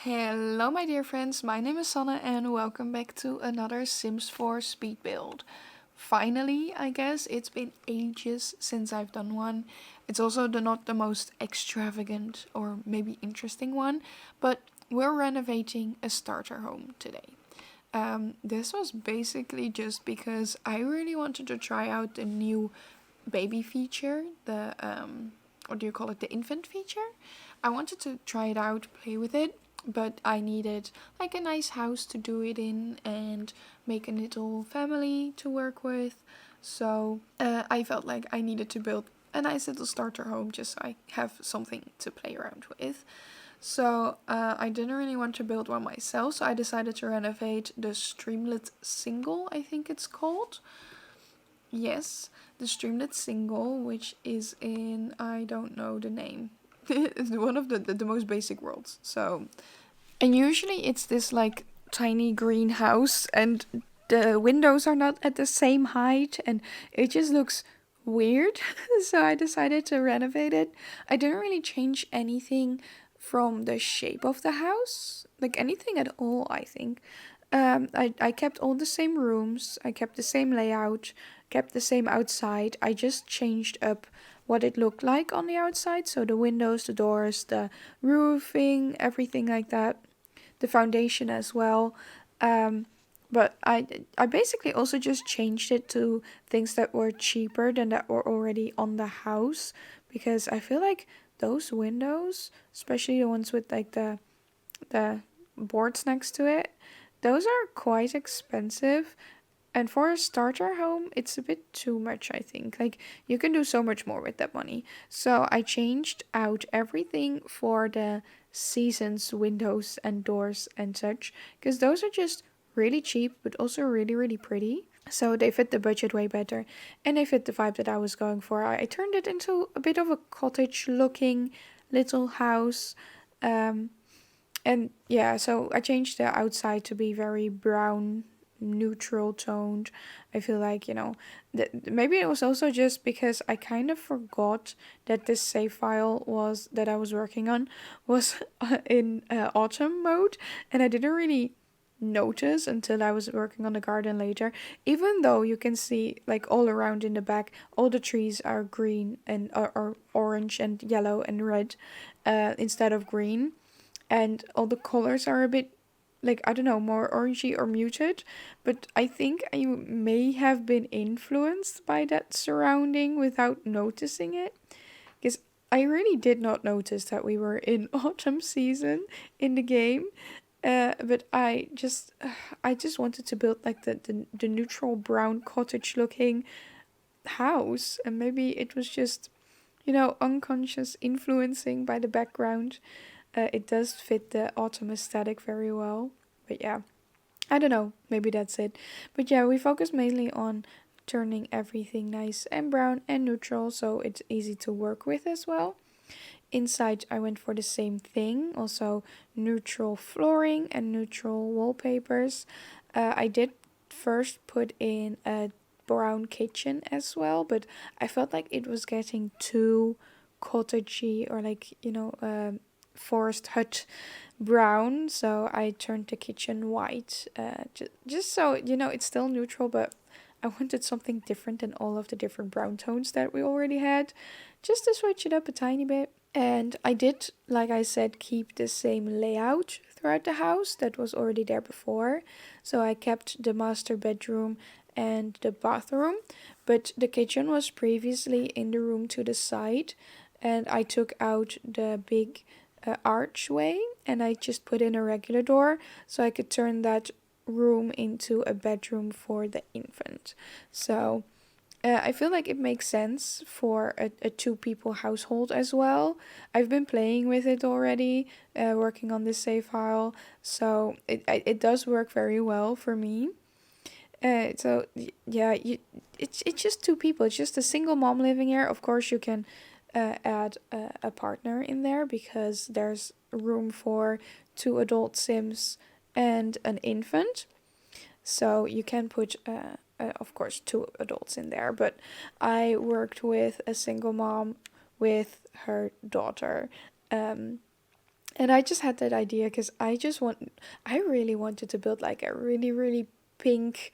Hello my dear friends, my name is Sanne and welcome back to another Sims 4 speed build. Finally, I guess it's been ages since I've done one. It's also not the most extravagant or maybe interesting one, but we're renovating a starter home today. This was basically just because I really wanted to try out the new baby feature, the what do you call it, the infant feature. I wanted to try it out, play with it, but I needed like a nice house to do it in and make a little family to work with. So I felt like I needed to build a nice little starter home just so I have something to play around with. So I didn't really want to build one myself, so I decided to renovate the Streamlit Single, I think it's called. Yes, the Streamlit Single, which is in, I don't know the name. It's one of the most basic worlds. So, and usually it's this like tiny greenhouse, and the windows are not at the same height, and it just looks weird. So I decided to renovate it. I didn't really change anything from the shape of the house, like anything at all, I think. I kept all the same rooms, I kept the same layout, kept the same outside. I just changed up what it looked like on the outside. So the windows, the doors, the roofing, everything like that. The foundation as well. Um, but I basically also just changed it to things that were cheaper than that were already on the house, because I feel like those windows, especially the ones with like the boards next to it, those are quite expensive. And for a starter home, it's a bit too much, I think. Like, you can do so much more with that money. So I changed out everything for the seasons, windows, and doors and such, because those are just really cheap, but also really, really pretty. So they fit the budget way better, and they fit the vibe that I was going for. I turned it into a bit of a cottage looking little house. Um, and yeah, so I changed the outside to be very brown, neutral toned. I feel like, maybe it was also just because I kind of forgot that this save file was that I was working on was in autumn mode, and I didn't really notice until I was working on the garden later. Even though you can see like all around in the back, all the trees are green and are orange and yellow and red, instead of green, and all the colors are a bit like, I don't know, more orangey or muted. But I think I may have been influenced by that surrounding without noticing it, because I really did not notice that we were in autumn season in the game. But I just wanted to build like the neutral brown cottage looking house, and maybe it was just, unconscious influencing by the background. It does fit the autumn aesthetic very well. But yeah, I don't know. Maybe that's it. But yeah, we focus mainly on turning everything nice and brown and neutral so it's easy to work with as well. Inside, I went for the same thing, also neutral flooring and neutral wallpapers. I did first put in a brown kitchen as well, but I felt like it was getting too cottagey, or like, forest hut brown, so I turned the kitchen white. Just so, it's still neutral, but I wanted something different than all of the different brown tones that we already had, just to switch it up a tiny bit. And I did, like I said, keep the same layout throughout the house that was already there before. So I kept the master bedroom and the bathroom, but the kitchen was previously in the room to the side, and I took out the big archway and I just put in a regular door so I could turn that room into a bedroom for the infant. So I feel like it makes sense for a two people household as well. I've been playing with it already, working on this save file, so it does work very well for me. Yeah, it's just two people. It's just a single mom living here. Of course, you can add a partner in there because there's room for two adult Sims and an infant. So you can put, of course, two adults in there. But I worked with a single mom with her daughter. Um, And I just had that idea because I really wanted to build like a really, really pink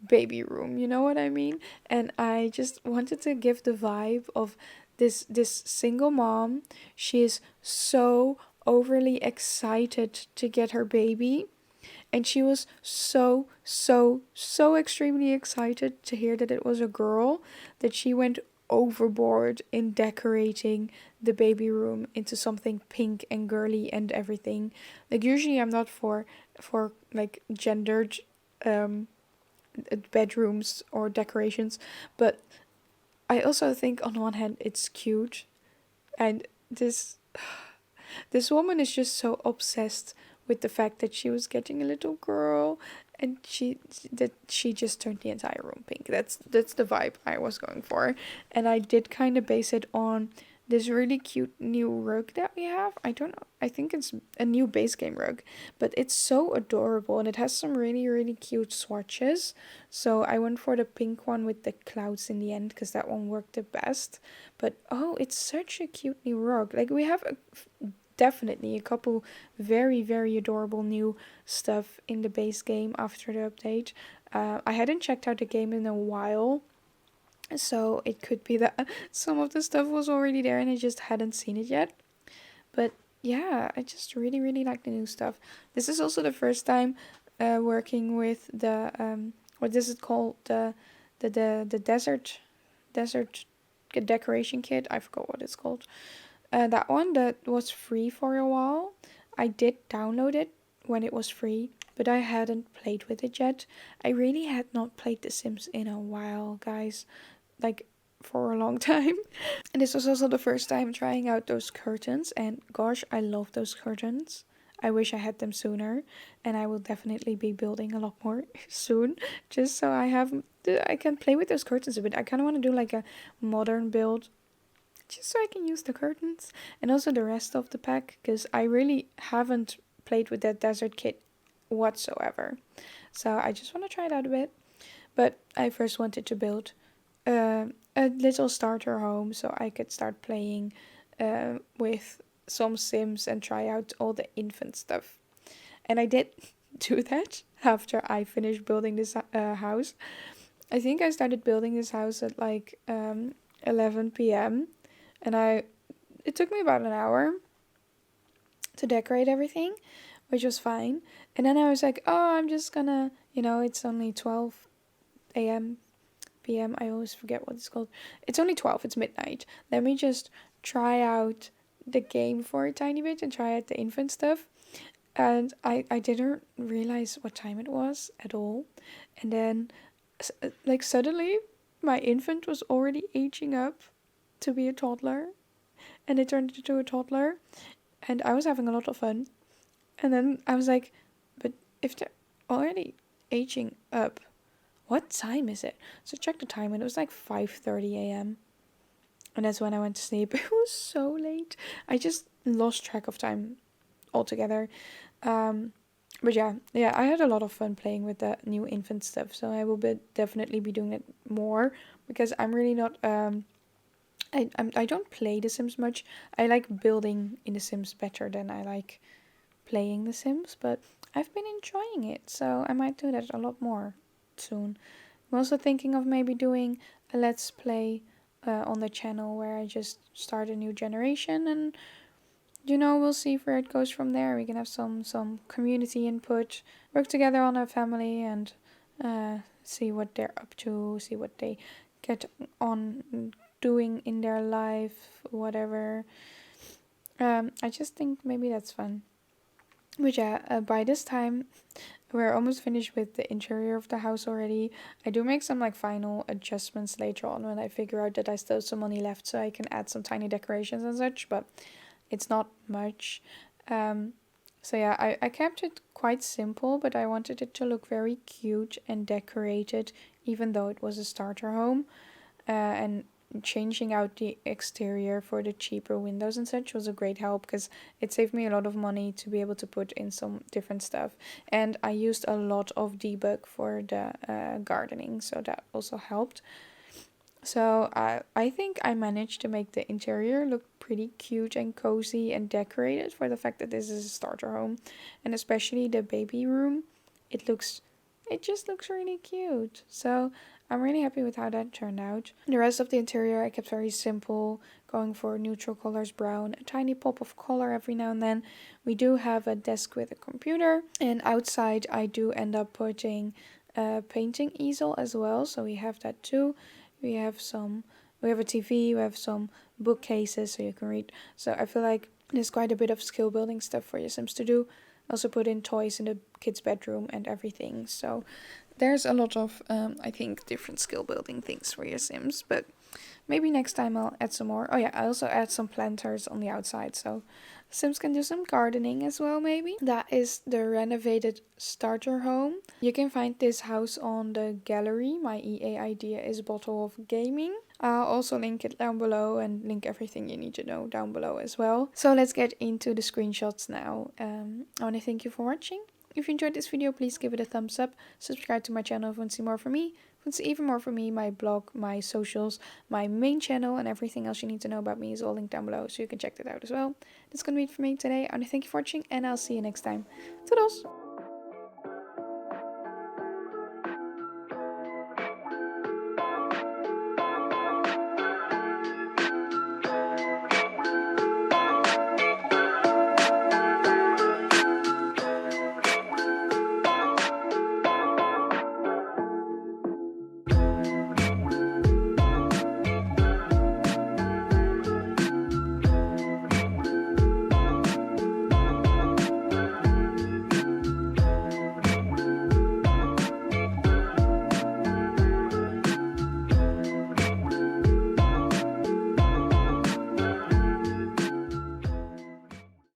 baby room, you know what I mean? And I just wanted to give the vibe of this single mom. She is so overly excited to get her baby, and she was so extremely excited to hear that it was a girl that she went overboard in decorating the baby room into something pink and girly and everything. Like usually I'm not for like gendered um bedrooms or decorations, but I also think on one hand it's cute, and this woman is just so obsessed with the fact that she was getting a little girl, and she just turned the entire room pink. That's the vibe I was going for, and I did kind of base it on this really cute new rug that we have. I don't know. I think it's a new base game rug, but it's so adorable and it has some really really cute swatches. So I went for the pink one with the clouds in the end because that one worked the best. But oh, it's such a cute new rug. Like we have definitely a couple very very adorable new stuff in the base game after the update. I hadn't checked out the game in a while, so it could be that some of the stuff was already there and I just hadn't seen it yet. But yeah, I just really really like the new stuff. This is also the first time working with the what is it called, the desert decoration kit. I forgot what it's called. That one that was free for a while. I did download it when it was free, but I hadn't played with it yet. I really had not played The Sims in a while, guys. Like, for a long time. And this was also the first time trying out those curtains, and gosh, I love those curtains. I wish I had them sooner, and I will definitely be building a lot more soon, just so I can play with those curtains a bit. I kind of want to do like a modern build just so I can use the curtains and also the rest of the pack, because I really haven't played with that desert kit whatsoever. So I just want to try it out a bit. But I first wanted to build a little starter home so I could start playing with some Sims and try out all the infant stuff. And I did do that after I finished building this house. I think I started building this house at like 11 p.m. and it took me about an hour to decorate everything, which was fine. And then I was like, oh, I'm just gonna, it's only 12 a.m. p.m. I always forget what it's called. It's only 12, it's midnight. Let me just try out the game for a tiny bit and try out the infant stuff. And I didn't realize what time it was at all. And then, like, suddenly, my infant was already aging up to be a toddler. And it turned into a toddler. And I was having a lot of fun. And then I was like, but if they're already aging up, what time is it? So I checked the time and it was like 5:30 a.m. And that's when I went to sleep. It was so late. I just lost track of time altogether. But yeah, I had a lot of fun playing with the new infant stuff. So I will definitely be doing it more, because I'm really not I don't play The Sims much. I like building in The Sims better than I like playing The Sims, but I've been enjoying it, so I might do that a lot more soon. I'm also thinking of maybe doing a let's play on the channel where I just start a new generation, and we'll see where it goes from there. We can have some community input, work together on a family, and see what they're up to, see what they get on doing in their life, whatever. I just think maybe that's fun. But yeah, by this time, we're almost finished with the interior of the house already. I do make some like final adjustments later on when I figure out that I still have some money left, so I can add some tiny decorations and such, but it's not much. So yeah, I kept it quite simple, but I wanted it to look very cute and decorated, even though it was a starter home. And changing out the exterior for the cheaper windows and such was a great help, because it saved me a lot of money to be able to put in some different stuff. And I used a lot of debug for the gardening, so that also helped. So I think I managed to make the interior look pretty cute and cozy and decorated for the fact that this is a starter home. And especially the baby room, it just looks really cute. So I'm really happy with how that turned out. The rest of the interior I kept very simple, going for neutral colors, brown, a tiny pop of color every now and then. We do have a desk with a computer, and outside I do end up putting a painting easel as well, so we have that too. We have a TV, we have some bookcases so you can read. So I feel like there's quite a bit of skill building stuff for your Sims to do. Also put in toys in the kids' bedroom and everything. So there's a lot of, I think, different skill building things for your Sims. But maybe next time I'll add some more. Oh yeah, I also add some planters on the outside. So Sims can do some gardening as well, maybe. That is the renovated starter home. You can find this house on the gallery. My EA idea is Bottle of Gaming. I'll also link it down below and link everything you need to know down below as well. So let's get into the screenshots now. I want to thank you for watching. If you enjoyed this video, please give it a thumbs up. Subscribe to my channel if you want to see more from me. If you want to see even more from me, my blog, my socials, my main channel, and everything else you need to know about me is all linked down below, so you can check that out as well. That's going to be it for me today. I want to thank you for watching, and I'll see you next time. Toodles!